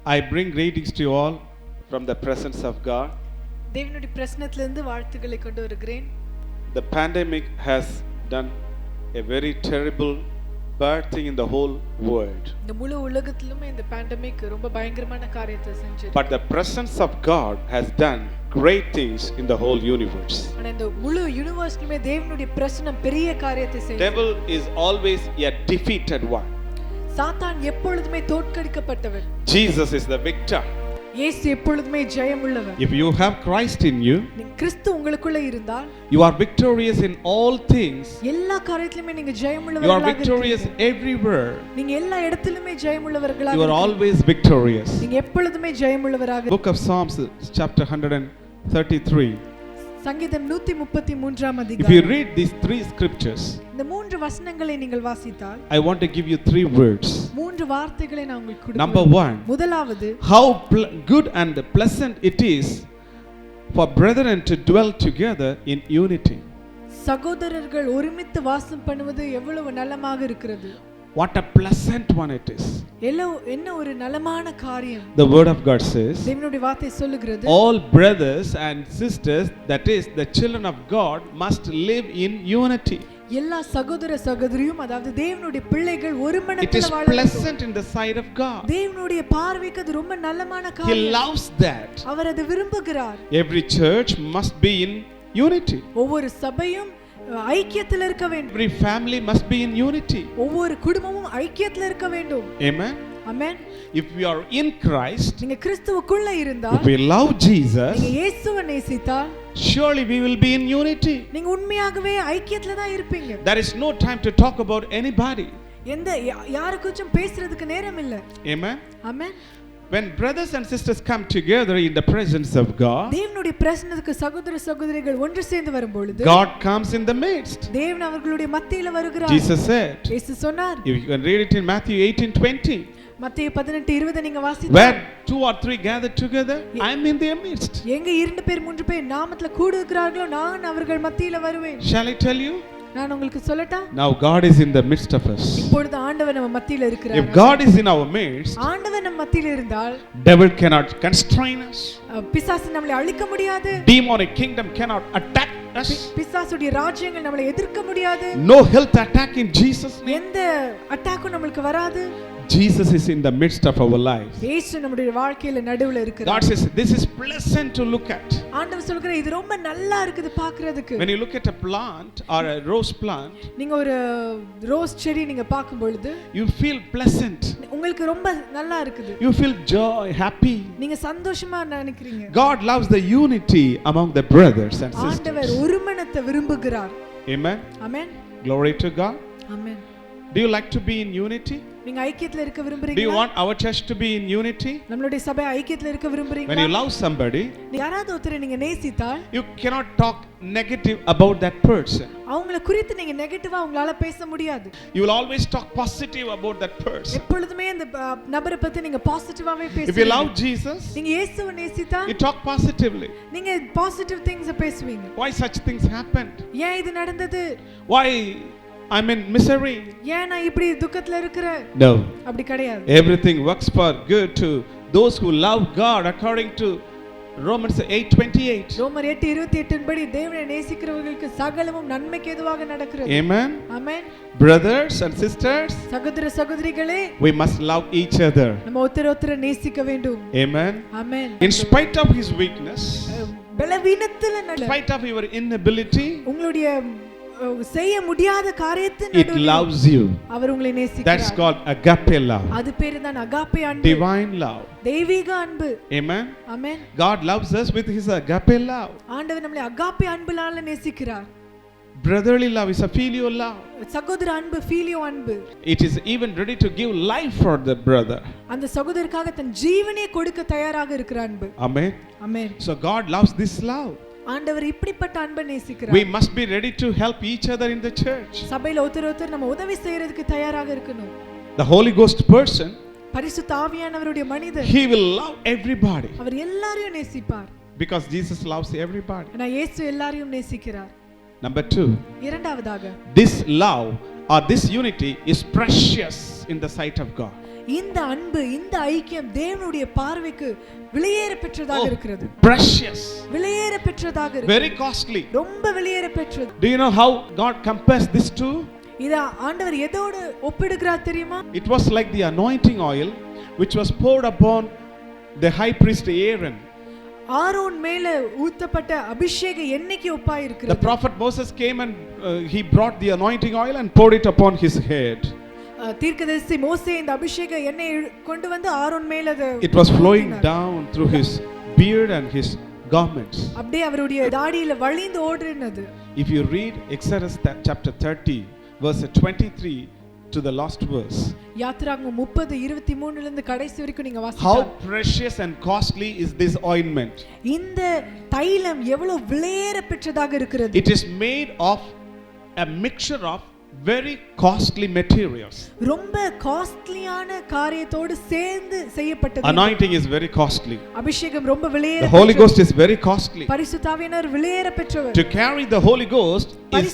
I bring greetings to you all from the presence of God. தேவனுடைய பிரசன்னத்திலிருந்து வாழ்த்துக்களை கொண்டு வருகிறேன். The pandemic has done a very terrible bad thing in the whole world. இந்த முழு உலகத்திலுமே இந்த pandemic ரொம்ப பயங்கரமான காரியத்தை செஞ்சிருக்கு. But the presence of God has done great things in the whole universe. ஆனா இந்த முழு யுனிவர்ஸ்லயே தேவனுடைய பிரசன்னம் பெரிய காரியத்தை செய்யுது. Devil is always a defeated one. சாத்தான் எப்பொழுதுமே தோற்கடிக்கப்பட்டவன். Jesus is the victor. இயேசு எப்பொழுதுமே ஜெயமுள்ளவர். If you have Christ in you, கிறிஸ்து உங்களுக்குள்ள இருந்தால் you are victorious in all things. எல்லா காரியத்திலுமே நீங்க ஜெயமுள்ளவர்களாக You are victorious everywhere. நீங்க எல்லா இடத்திலுமே ஜெயமுள்ளவர்களாக You are always victorious. நீங்க எப்பொழுதுமே ஜெயமுள்ளவராக. Book of Psalms chapter 133. சங்கீதம் 133ஆம் If அதிகாரம். you read these three scriptures, இந்த மூன்று வசனங்களை நீங்கள் வாசித்தால் I want to give you three words. மூன்று வார்த்தைகளை நான் உங்களுக்கு கொடுக்கிறேன். Number one, முதலாவது, how good and pleasant it is for brethren to dwell together in unity. சகோதரர்கள் ஒருமித்து வாசம் பண்ணுவது எவ்வளவு நலமாக இருக்கிறது. What a pleasant one it is. என்ன ஒரு நலமான காரியம். The word of God says, தேவனுடைய வார்த்தை சொல்லுகிறது, all brothers and sisters, that is the children of God, must live in unity. எல்லா சகோதர சகோதரியும், அதாவது தேவனுடைய பிள்ளைகள் ஒரு It மனத்தில் is வாழ வேண்டும். pleasant in the sight of God. தேவனுடைய பார்வைக்கு அது ரொம்ப நலமான He காரியம். loves that. அவர் அதை விரும்புகிறார். Every church must be in unity. ஒவ்வொரு சபையும் ஐக்கியத்தில் இருக்க வேண்டும். Every family must be in unity. ஒவ்வொரு குடும்பமும் ஐக்கியத்தில் இருக்க வேண்டும். Amen. Amen. If we are in Christ, நீங்க கிறிஸ்துவுக்குள்ள இருந்தால், if we love Jesus, நீங்க இயேசுவை நேசித்தால், surely we will be in unity. நீங்க உண்மையாகவே ஐக்கியத்துல தான் இருப்பீங்க. There is no time to talk about anybody. எந்த யாருக்கும் பேசுறதுக்கு நேரம் இல்ல. Amen. Amen. When brothers and sisters come together in the presence of God, தேவனுடைய பிரசன்னத்துக்கு சகோதர சகோதரிகள் ஒன்று சேர்ந்து வரும்பொழுது, God comes in the midst. தேவன் அவர்களுடைய மத்தியில வருகிறார். Jesus said, இயேசு சொன்னார், if you can read it in Matthew 18:20, மத்தேயு 18:20 நீங்க வாசித்தா, where two or three gather together, I am in their midst. எங்க 2 பேர் 3 பேர் நாமத்துல கூடுகிறார்களோ நான் அவர்கள் மத்தியில வருவேன். Shall I tell you? நான் உங்களுக்கு சொல்லட்டா? Now God is in the midst of us. இப்பொழுது ஆண்டவர் நம்ம மத்தியில இருக்கிறார். If God is in our midst, ஆண்டவர் நம்ம மத்தியில இருந்தால், devil cannot constrain us. பிசாசு நம்மளை அழிக்க முடியாது. Demonic kingdom cannot attack us. பிசாசுடைய ராஜ்யங்கள் நம்மளை எதிர்க்க முடியாது. No health attack in Jesus name. எந்த அட்டாக்கும் நமக்கு வராது. Jesus is in the midst of our life. இயேசு நம்முடைய வாழ்க்கையில நடுவுல இருக்கிறார். God says this is pleasant to look at. ஆண்டவர் சொல்றார், இது ரொம்ப நல்லா இருக்குது பார்க்கிறதுக்கு. When you look at a plant or a rose plant, நீங்க ஒரு ரோஸ் செடி நீங்க பார்க்கும் பொழுது you feel pleasant. உங்களுக்கு ரொம்ப நல்லா இருக்குது. You feel joy, happy. நீங்க சந்தோஷமா நினைக்கிறீங்க. God loves the unity among the brothers and sisters. ஆண்டவர் ஒருமனத்தை விரும்புகிறார். Amen. Amen. Glory to God. Amen. Do you like to be in unity? நீங்க ஐக்கியத்துல இருக்க Do you விரும்புறீங்களா? want our church to be in unity? நம்மளுடைய சபை ஐக்கியத்துல இருக்க When விரும்புறீங்களா? you love somebody, யாராவது ஒருத்தரை நீங்க நேசித்தால், you cannot talk negative about that person. அவங்கள குறித்து நீங்க நெகட்டிவா உங்களால பேச முடியாது. You will always talk positive about that person. எப்பொழுதுமே அந்த நபரை பத்தி நீங்க பாசிட்டிவாவே If you பேசுவீங்க. love Jesus, நீங்க இயேசுவை நேசித்தால், you talk positively. நீங்க பாசிட்டிவ் திங்ஸ் பேசுவீங்க. Why such things happened? ஏன் இது நடந்தது? Why I'm in misery? ஏன் நான் இப்படி துக்கத்துல இருக்கிறேன்? No. அப்படி கிடையாது. Everything works for good to those who love God according to Romans 8:28. ரோமர் 8:28 படி தேவனை நேசிக்கிறவர்களுக்கு சகலமும் நன்மைக்கு ஏதுவாக நடக்கிறது. Amen. Amen. Brothers and sisters, சகோதர சகோதரிகளே, we must love each other. நம்ம ஒருத்தரை நேசிக்க வேண்டும். Amen. Amen. In spite of his weakness, பலவீனத்துல in spite of your inability, உங்களுடைய செய்ய முடியாத காரியத்தின் it loves you. அவர் உங்களை That's நேசிக்கிறார். called agape love. அது பேரு தான் அகாப்பே அன்பு. Divine love. தெய்வீக அன்பு. Amen. Amen. God loves us with his agape love. ஆண்டவர் நம்மை அகாப்பே அன்புனால நேசிக்கிறார். Brotherly love is a filial love. சகோதர அன்பு ஃபீலியோ அன்பு. It is even ready to give life for the brother. அந்த சகோதரருக்காக தன் ஜீவனை கொடுக்க தயாராக இருக்கிற அன்பு. Amen. Amen. So God loves this love. ஆண்டவர் இப்படிப்பட்ட அன்பை நேசிக்கிறார். We must be ready to help each other in the church. சபையில ஒருத்தர் நம்ம உதவி செய்யறதுக்கு தயாராக இருக்கணும். The Holy Ghost person, பரிசுத்த ஆவியானவருடைய மனிதர், he will love everybody அவர் எல்லாரையும் நேசிப்பார். because Jesus loves everybody. ஆனா இயேசு எல்லாரையும் நேசிக்கிறார். Number 2, இரண்டாவதாக, this love or this unity is precious in the sight of God. இந்த அன்பு இந்த ஐக்கியம் தேவனுடைய பார்வைக்கு விலையேற பெற்றதாக இருக்கிறது. Precious. விலையேற பெற்றதாக இருக்கிறது. Very costly. ரொம்ப விலையேற பெற்றது. Do you know how God compares this to? இத ஆண்டவர் எதோடு ஒப்பிடுகிறார் தெரியுமா? It was like the anointing oil which was poured upon the high priest Aaron. Aaron மேல ஊத்தப்பட்ட அபிஷேக எண்ணெய்க்கு ஒப்பாய் The இருக்கிறது. prophet Moses came and he brought the anointing oil and poured it upon his head. தீர்க்கதரிசி மோசே இந்த அபிஷேக எண்ணெயை கொண்டு வந்து ஆரோன் மேல அது It was flowing down through his beard and his garments. அப்படியே அவருடைய தாடியில வழிந்து ஓடுனது. If you read Exodus chapter 30 verse 23 to the last verse, யாத்திராகமம் 30:23 ல இருந்து கடைசி வரைக்கும் நீங்க வாசித்தா how precious and costly is this ointment. இந்த தைலம் எவ்வளவு விலையேற பெற்றதாக இருக்கிறது. It is made of a mixture of very costly materials. ரொம்ப காஸ்ட்லியான காரியத்தோடு சேர்ந்து செய்யப்பட்டது. Anointing is very costly. அபிஷேகம் ரொம்ப விலையேற The Holy Ghost is very costly. பரிசுத்த ஆவியானவர் விலையேற பெற்றவர். To carry the Holy Ghost is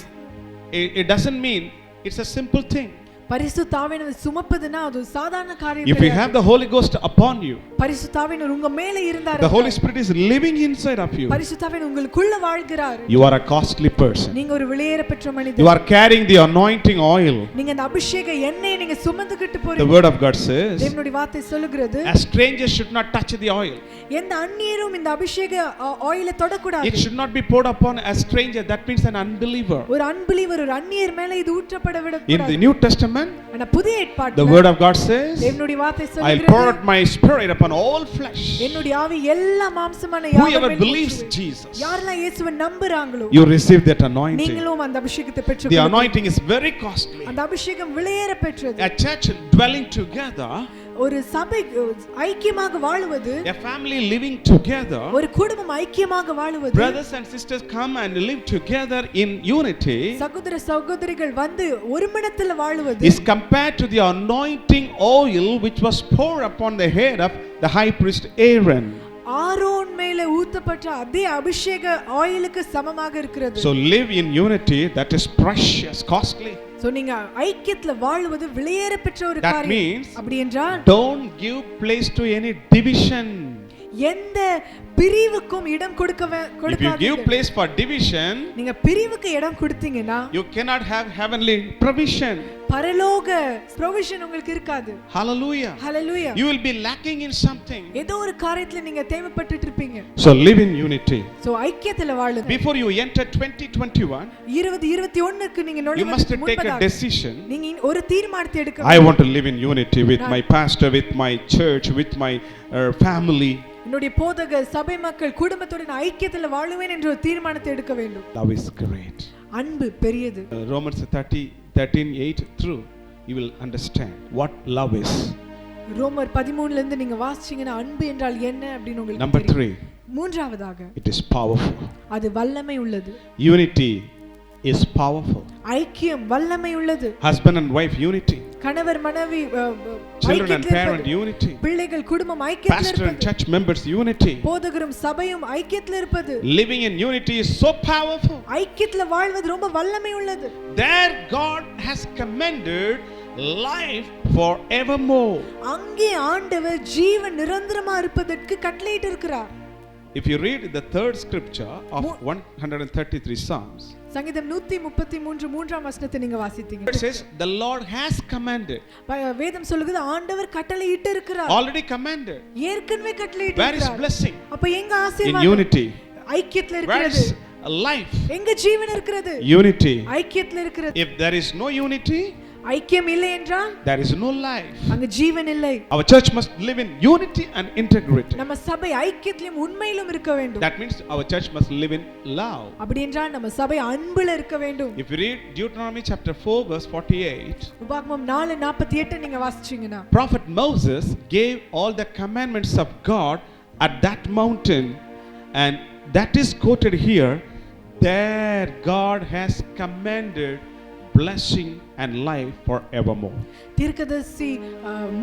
it doesn't mean it's a simple thing. பரிசுத்த ஆவியானவர் சுமப்பதுனா அது சாதாரண காரியம் If you have the Holy Ghost upon you, பரிசுத்த ஆவியானவர் உங்க மேல இருந்தார், the Holy Spirit is living inside of you, பரிசுத்த ஆவியானவர் உங்களுக்குள்ள வாழ்கிறார், you are a costly person. நீங்க ஒரு விலையேற பெற்ற மனிதர். You are carrying the anointing oil. நீங்க அந்த அபிஷேக எண்ணெயை நீங்க சுமந்துக்கிட்டு போறீங்க. The word of God says, தேவனுடைய வார்த்தை சொல்லுகிறது, a stranger should not touch the oil. எந்த அந்நியரும் இந்த அபிஷேக ஆயிலை தொடக்கூடாது. It should not be poured upon a stranger. That means an unbeliever. ஒரு அன்பிலீவர், ஒரு அந்நியர் மேல இது ஊற்றப்பட விடக்கூடாது. In the New Testament, ஆனா புதிய ஏற்பாட்டில் the word of God says, தேவனுடைய வார்த்தை I'll சொல்கிறது, pour out my spirit upon all flesh. என்னுடைய ஆவி எல்லா மாம்சமான யாவர் Whoever மேலும் believes ஊற்றுவேன். Jesus, யாரெல்லாம் இயேசுவை நம்புறாங்களோ you receive that anointing. நீங்களும் அந்த அபிஷேகத்தை The பெற்றுக்கொள்ளுங்கள். anointing is very costly. அந்த அபிஷேகம் விலையேற பெற்றது. A church dwelling together, ஒரு சபை ஐக்கியமாக வாழுவது, a family living together, ஒரு குடும்பம் ஐக்கியமாக வாழுவது, brothers and sisters come and live together in unity, சகோதர சகோதரிகள் வந்து ஒருமிடத்தில் வாழுவது, is compared to the anointing oil which was poured upon the head of the high priest Aaron. Aaron மேல ஊத்தப்பட்ட அதே அபிஷேக ஆயிலுக்கு சமமாக இருக்கிறது. So live in unity, that is precious, costly. So நீங்க ஐக்கியத்துல வாழுவது விலையேற பெற்ற ஒரு That காரியம். means அப்படி என்றால் don't give place to any division. எந்த பிரிவுக்கும் இடம் If you give கொடுக்காதீங்க. place for division, நீங்க பிரிவுக்கு இடம் கொடுத்தீங்கன்னா you cannot have heavenly provision. பரலோக ப்ரொவிஷன் உங்களுக்கு இருக்காது. Hallelujah. Hallelujah. You will be lacking in something. ஏதோ ஒரு காரியத்துல நீங்க தேவைப்பட்டுட்டு இருப்பீங்க. So live in unity. So ஐக்கியத்துல வாழுங்க. Before you enter 2021, 2021க்கு நீங்க you must நுழைவதற்கு take a முன்பதாக decision. நீங்க ஒரு தீர்மானத்தை எடுக்க I want to live in unity with my pastor, with my church, with my family. என்னுடைய போதக சபை மக்கள் குடும்பத்தோட நான் ஐக்கியத்துல வாழுவேன் என்ற ஒரு தீர்மானத்தை எடுக்க வேண்டும். Love is great. அன்பு பெரியது. Romans 13:8 through, you will understand what love is. ரோமர் 13 ல இருந்து நீங்க வாசிச்சீங்கன்னா அன்பு என்றால் என்ன அப்படினு உங்களுக்கு Number தெரியும். 3, மூன்றாவதாக it is powerful. அது வல்லமை உள்ளது. Unity is powerful. ஐக்கியம் வல்லமை உள்ளது. Husband and wife unity, கணவர் மனைவி children and parent unity, பிள்ளைகள் குடும்பம் ஐக்கியத்துல pastor and இருப்பது, church members unity. போதகரும் சபையும் ஐக்கியத்துல இருப்பது, Living in unity is so powerful. ஐக்கியத்துல வாழ்வது ரொம்ப வல்லமை உள்ளது. There God has commended life forevermore. அங்கே ஆண்டவர் ஜீவன் நிரந்தரமா இருப்பதற்கு கட்டளையிட்டு இருக்கிறார். If you read the third scripture of 133 Psalms, சங்கீதம் 133 மூன்றாம் வசனத்தை நீங்க வாசித்தீங்க. it says the Lord has commanded. வேதம் சொல்லுகிறது ஆண்டவர் கட்டளையிட்டு இருக்கிறார். Already commanded. ஏற்கனவே கட்டளையிட்டு Where is இருக்கிறார். blessing? அப்ப எங்க In ஆசீர்வாதம்? unity. ஐக்கியத்துல Where இருக்கிறது. is life? எங்க ஜீவன் இருக்கிறது? Unity. ஐக்கியத்துல இருக்கிறது. If there is no unity, ஐக்கியம் இல்லை என்றால் there is no life. அங்க ஜீவன் இல்லை. Our church must live in unity and integrity. நம்ம சபை ஐக்கியத்திலும் உண்மையிலும் இருக்க வேண்டும். That means our church must live in love. அப்படி என்றால் நம்ம சபை அன்புல இருக்க வேண்டும். If you read Deuteronomy chapter 4 verse 48, உபாகமம் 4:48 நீங்க வாசிச்சீங்கன்னா, Prophet Moses gave all the commandments of God at that mountain, and that is quoted here. There God has commanded blessing and life forevermore. தீர்க்கதரிசி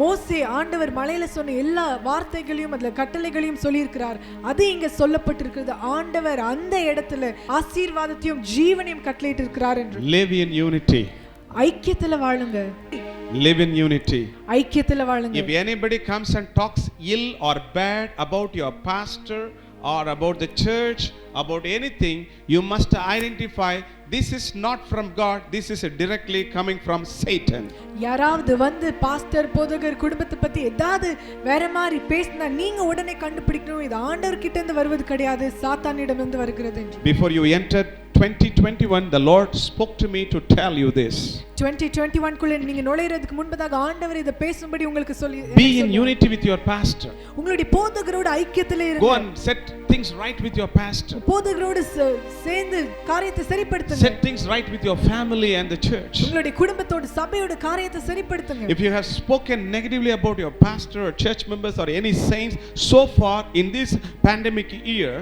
மோசே ஆண்டவர் மலையில சொன்ன எல்லா வார்த்தைகளையும் அதுல கட்டளைகளையும் சொல்லி இருக்கிறார். அது இங்க சொல்லப்பட்டிருக்கிறது. ஆண்டவர் அந்த இடத்துல ஆசீர்வாதத்தையும் ஜீவனையும் கட்டளையிட்டு இருக்கிறார் என்று. Live in unity. ஐக்கியத்துல வாழுங்க. Live in unity. ஐக்கியத்துல வாழுங்க. If anybody comes and talks ill or bad about your pastor or about the church, about anything, you must identify this is not from God, this is directly coming from Satan. யாராவது வந்து pastor போதகர் குடும்பத்தை பத்தி ஏதாவது வேற மாதிரி பேசினா நீங்க உடனே கண்டுபிடிக்கணும் இது ஆண்டவர் கிட்ட இருந்து வருவது கிடையாது, சாத்தானிடம் இருந்து வருகிறது. Before you entered 2021, the Lord spoke to me to tell you this. 2021 குள்ள நீங்க நுழையிறதுக்கு முன்பதாக ஆண்டவர் இத பேசும்படி உங்களுக்கு சொல்லி Be in unity with your pastor. உங்களுடைய போதகரோட ஐக்கியத்திலே இருங்க. Go and set things right with your pastor. போதகரோடு சேர்ந்து காரியத்தை சரிப்படுத்துங்க. Set things right with your family and the church. உங்களுடைய குடும்பத்தோட சபையோட காரியத்தை சரிப்படுத்துங்க. If you have spoken negatively about your pastor or church members or any saints so far in this pandemic year,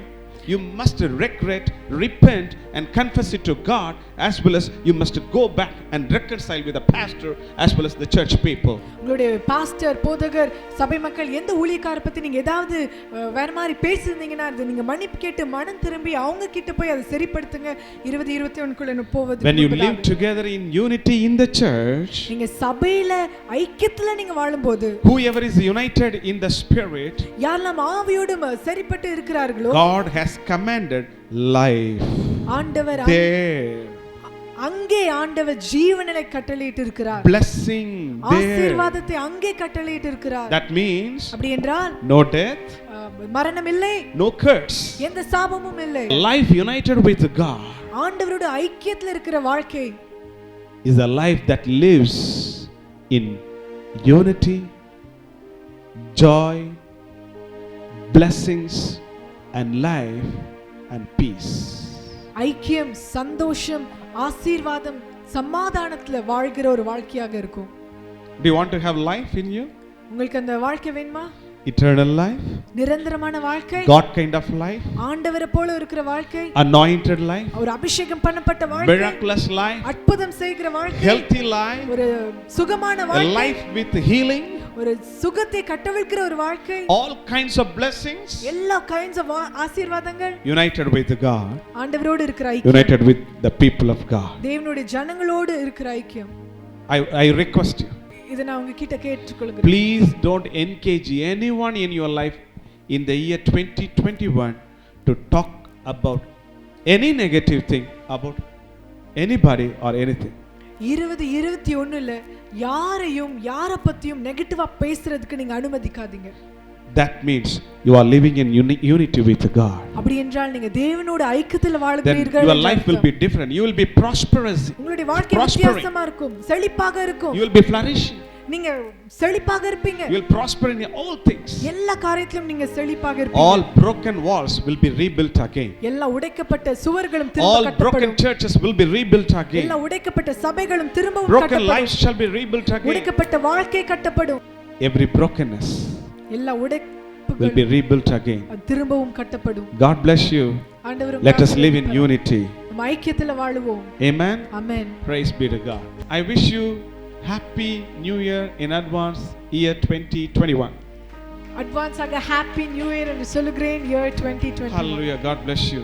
you must regret, repent and confess it to God, as well as you must go back and reconcile with the pastor as well as the church people. உங்களுடைய pastor போதகர் சபை மக்கள் எந்த ஊழியக்காரரை பத்தி நீங்க ஏதாவது வேற மாதிரி பேசிருந்தீங்கன்னா அது நீங்க மன்னிப்பு கேட்டு மனம் திரும்பி அவங்க கிட்ட போய் அதை சரிப்படுத்துங்க. 2021 குள்ள போவது. When you live together in unity in the church, நீங்க சபையில ஐக்கியத்துல நீங்க வாழும்போது, whoever is united in the spirit, யாரெல்லாம் ஆவியோடு சரிப்பட்டு இருக்கிறார்களோ, God has commanded life. ஆண்டவர் there. அங்கே ஆண்டவர் ஜீவனை கட்டளையிட்டு இருக்கிறார். Blessing there. ஆசீர்வாதத்தை அங்கே கட்டளையிட்டு இருக்கிறார். That means அப்படி என்றால் no death, மரணம் இல்லை, no curse. எந்த சாபமும் இல்லை. Life united with God ஆண்டவரோட ஐக்கியத்துல இருக்கிற வாழ்க்கை is a life that lives in unity, joy, blessings and life and peace. ஐக்கியம், சந்தோஷம், ஆசீர்வாதம், சமாதானத்துல வாழ்கிற ஒரு வாழ்க்கையாக இருக்கும். Do you want to have life in you? உங்களுக்கு அந்த வாழ்க்கை வேணுமா? Eternal life, நிரந்தரமான வாழ்க்கை, God kind of life, ஆண்டவரை போல இருக்கிற வாழ்க்கை, anointed life, ஒரு அபிஷேகம் பண்ணப்பட்ட வாழ்க்கை, miraculous life, அற்புதம் செய்கிற வாழ்க்கை, healthy life, ஒரு சுகமான a வாழ்க்கை, life with healing, ஒரு சுகத்தை கட்டவிழ்க்கிற ஒரு வாழ்க்கை, all kinds of blessings, எல்லா kinds of ஆசீர்வாதங்கள், united with God, ஆண்டவரோடு இருக்கிற ஐக்கியம், united with the people of God. தேவனுடைய ஜனங்களோடு இருக்கிற ஐக்கியம். I request you, இத நான் உங்க கிட்ட கேட்டுக்கொள்கிறேன். please don't engage anyone in your life in the year 2021 to talk about any negative thing about anybody or anything. 2021ல யாரையும் யார பத்தியும் நெகட்டிவா பேசுறதுக்கு நீங்க அனுமதிக்காதீங்க. That means you are living in unity with God. அப்படி என்றால் நீங்க தேவனோட ஐக்கியத்தில் Then வாழ்கிறீர்கள். your life will be different. You will be prosperous. உங்களுடைய வாழ்க்கை வித்தியாசமா இருக்கும், செழிப்பாக இருக்கும். You will be flourishing. நீங்க செழிப்பாக இருப்பீங்க. You will prosper in all things. எல்லா காரியத்திலும் நீங்க செழிப்பாக இருப்பீங்க. All broken walls will be rebuilt again. எல்லா உடைக்கப்பட்ட சுவர்களும் திரும்ப All கட்டப்படும். broken churches will be rebuilt again. எல்லா உடைக்கப்பட்ட சபைகளும் திரும்பவும் Broken கட்டப்படும். lives shall be rebuilt again. உடைக்கப்பட்ட வாழ்க்கை கட்டப்படும். Every brokenness எல்லா will உடைப்புகள் be rebuilt again. திரும்பவும் கட்டப்படும். God bless you. ஆண்டவர் Let us live in unity. நம்ம ஐக்கியத்துல வாழுவோம். Amen. Amen. Praise be to God. I wish you happy new year in advance, year 2021. அட்வான்ஸாக ஹாப்பி நியூ இயர் என்று சொல்லுகிறேன். Year 2021. Hallelujah. God bless you.